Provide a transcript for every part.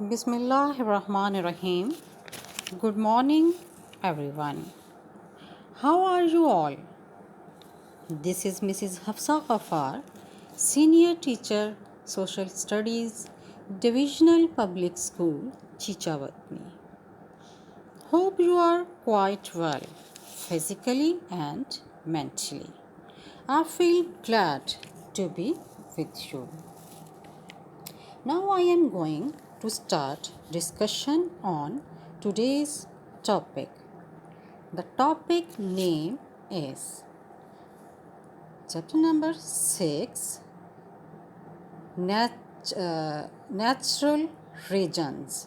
Bismillahirrahmanirrahim. Good morning, everyone. How are you all? This is Mrs. Hafsa Ghaffar, Senior Teacher, Social Studies, Divisional Public School, Chichawatni. Hope you are quite well, physically and mentally. I feel glad to be with you. Now I am going to start discussion on today's topic. The topic name is chapter number 6, Natural Regions.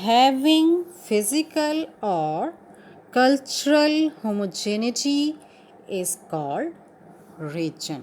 having physical or cultural homogeneity is called region.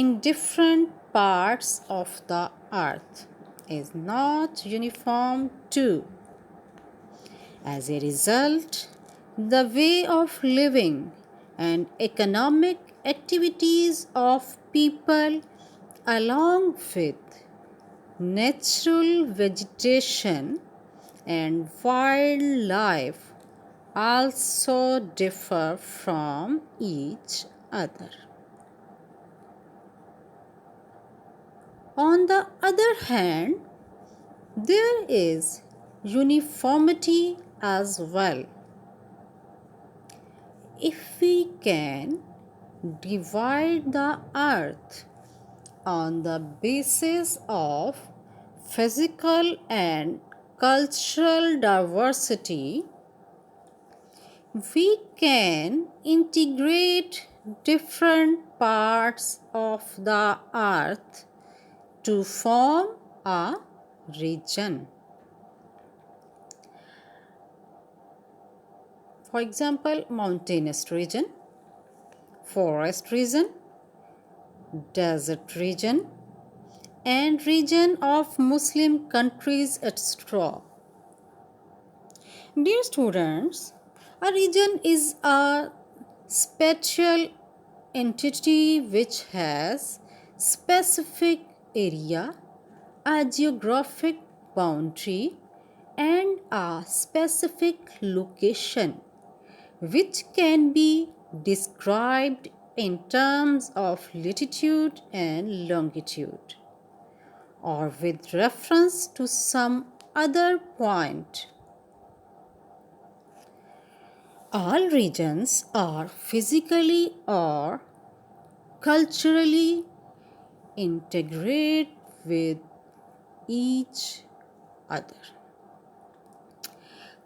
in different parts of the earth is not uniform too. As a result, the way of living and economic activities of people along with natural vegetation and wildlife also differ from each other. On the other hand, there is uniformity as well. If we can divide the earth on the basis of physical and cultural diversity, we can integrate different parts of the earth to form a region. For example, mountainous region, forest region, desert region, and region of Muslim countries, etc. Dear students, a region is a spatial entity which has specific area, a geographic boundary, and a specific location which can be described in terms of latitude and longitude or with reference to some other point. All regions are physically or culturally integrate with each other.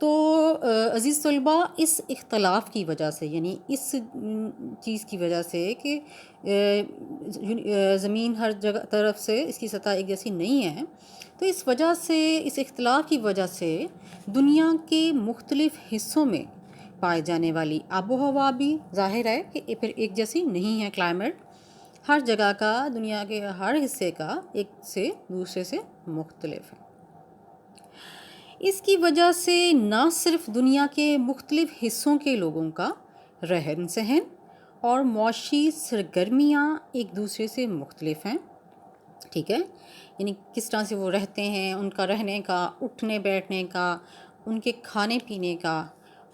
تو عزیز طلبہ، اس اختلاف کی وجہ سے، یعنی اس چیز کی وجہ سے کہ زمین ہر جگہ طرف سے اس کی سطح ایک جیسی نہیں ہے، تو اس وجہ سے، اس اختلاف کی وجہ سے دنیا کے مختلف حصوں میں پائے جانے والی آب و ہوا بھی ظاہر ہے کہ پھر ایک جیسی نہیں ہے. کلائمیٹ ہر جگہ کا، دنیا کے ہر حصے کا ایک سے دوسرے سے مختلف ہے. اس کی وجہ سے نہ صرف دنیا کے مختلف حصوں کے لوگوں کا رہن سہن اور معاشی سرگرمیاں ایک دوسرے سے مختلف ہیں، ٹھیک ہے، یعنی کس طرح سے وہ رہتے ہیں، ان کا رہنے کا، اٹھنے بیٹھنے کا، ان کے کھانے پینے کا،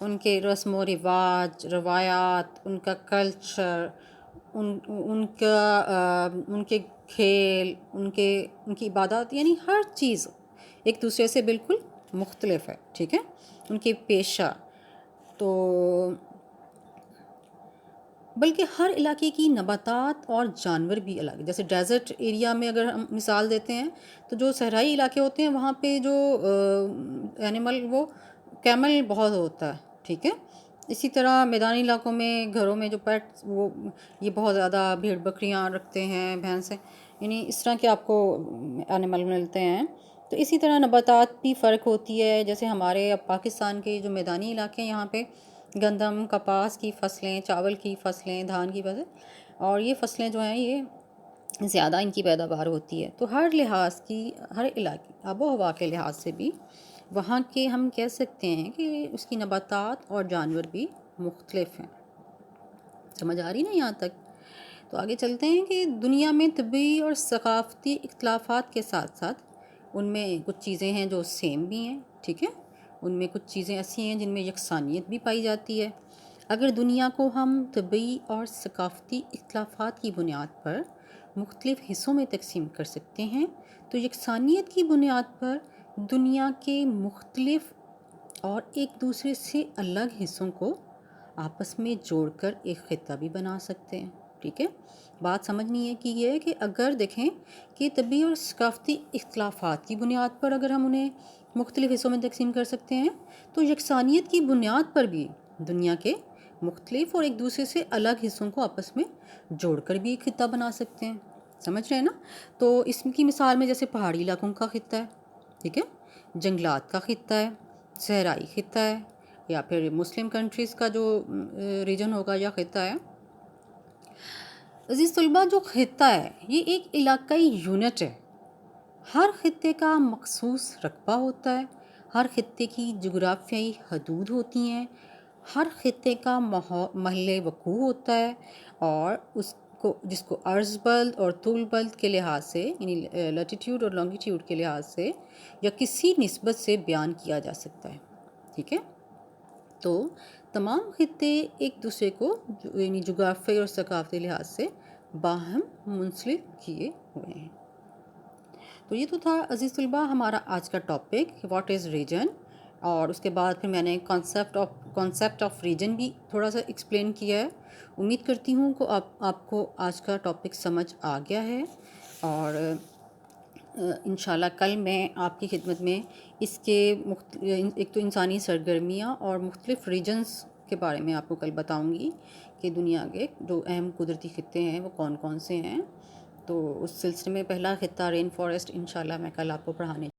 ان کے رسم و رواج، روایات، ان کا کلچر، ان کے کھیل، ان کی عبادات، یعنی ہر چیز ایک دوسرے سے بالکل مختلف ہے، ٹھیک ہے، ان کے پیشہ. تو بلکہ ہر علاقے کی نباتات اور جانور بھی الگ ہے. جیسے ڈیزرٹ ایریا میں اگر ہم مثال دیتے ہیں تو جو صحرائی علاقے ہوتے ہیں وہاں پہ جو اینیمل، وہ کیمل بہت ہوتا ہے، ٹھیک ہے. اسی طرح میدانی علاقوں میں گھروں میں جو پیٹس، وہ یہ بہت زیادہ بھیڑ بکریاں رکھتے ہیں، بھینسیں، یعنی اس طرح کے آپ کو اینیمل ملتے ہیں. تو اسی طرح نباتات بھی فرق ہوتی ہے. جیسے ہمارے اب پاکستان کے جو میدانی علاقے ہیں، یہاں پہ گندم، کپاس کی فصلیں، چاول کی فصلیں، دھان کی فصلیں، اور یہ فصلیں جو ہیں یہ زیادہ ان کی پیداوار ہوتی ہے. تو ہر لحاظ کی، ہر علاقے آب و ہوا کے لحاظ سے بھی وہاں کے ہم کہہ سکتے ہیں کہ اس کی نباتات اور جانور بھی مختلف ہیں. سمجھ آ رہی نا یہاں تک؟ تو آگے چلتے ہیں کہ دنیا میں طبعی اور ثقافتی اختلافات کے ساتھ ساتھ ان میں کچھ چیزیں ہیں جو سیم بھی ہیں، ٹھیک ہے، ان میں کچھ چیزیں ایسی ہیں جن میں یکسانیت بھی پائی جاتی ہے. اگر دنیا کو ہم طبعی اور ثقافتی اختلافات کی بنیاد پر مختلف حصوں میں تقسیم کر سکتے ہیں تو یکسانیت کی بنیاد پر دنیا کے مختلف اور ایک دوسرے سے الگ حصوں کو آپس میں جوڑ کر ایک خطہ بھی بنا سکتے ہیں، ٹھیک ہے. بات سمجھنی ہے کہ یہ ہے کہ اگر دیکھیں کہ طبعی اور ثقافتی اختلافات کی بنیاد پر اگر ہم انہیں مختلف حصوں میں تقسیم کر سکتے ہیں تو یکسانیت کی بنیاد پر بھی دنیا کے مختلف اور ایک دوسرے سے الگ حصوں کو آپس میں جوڑ کر بھی ایک خطہ بنا سکتے ہیں. سمجھ رہے ہیں نا؟ تو اس کی مثال میں جیسے پہاڑی علاقوں کا خطہ ہے، ٹھیک ہے، جنگلات کا خطہ ہے، صحرائی خطہ ہے، یا پھر مسلم کنٹریز کا جو ریجن ہوگا یا خطہ ہے. عزیز طلبہ، جو خطہ ہے یہ ایک علاقائی یونٹ ہے. ہر خطے کا مخصوص رقبہ ہوتا ہے، ہر خطے کی جغرافیائی حدود ہوتی ہیں، ہر خطے کا محل وقوع ہوتا ہے، اور جس کو عرض بلد اور طول بلد کے لحاظ سے، یعنی لیٹیٹیوڈ اور لانگیٹیوڈ کے لحاظ سے یا کسی نسبت سے بیان کیا جا سکتا ہے، ٹھیک ہے. تو تمام خطے ایک دوسرے کو یعنی جغرافیائی اور ثقافتی لحاظ سے باہم منسلک کیے ہوئے ہیں. تو یہ تو تھا عزیز طلبہ ہمارا آج کا ٹاپک، واٹ از ریجن، اور اس کے بعد پھر میں نے کانسیپٹ آف ریجن بھی تھوڑا سا ایکسپلین کیا ہے. امید کرتی ہوں کہ آپ کو آج کا ٹاپک سمجھ آ گیا ہے، اور انشاءاللہ کل میں آپ کی خدمت میں اس کے ایک تو انسانی سرگرمیاں اور مختلف ریجنز کے بارے میں آپ کو کل بتاؤں گی کہ دنیا کے جو اہم قدرتی خطے ہیں وہ کون کون سے ہیں. تو اس سلسلے میں پہلا خطہ رین فارسٹ انشاءاللہ میں کل آپ کو پڑھانے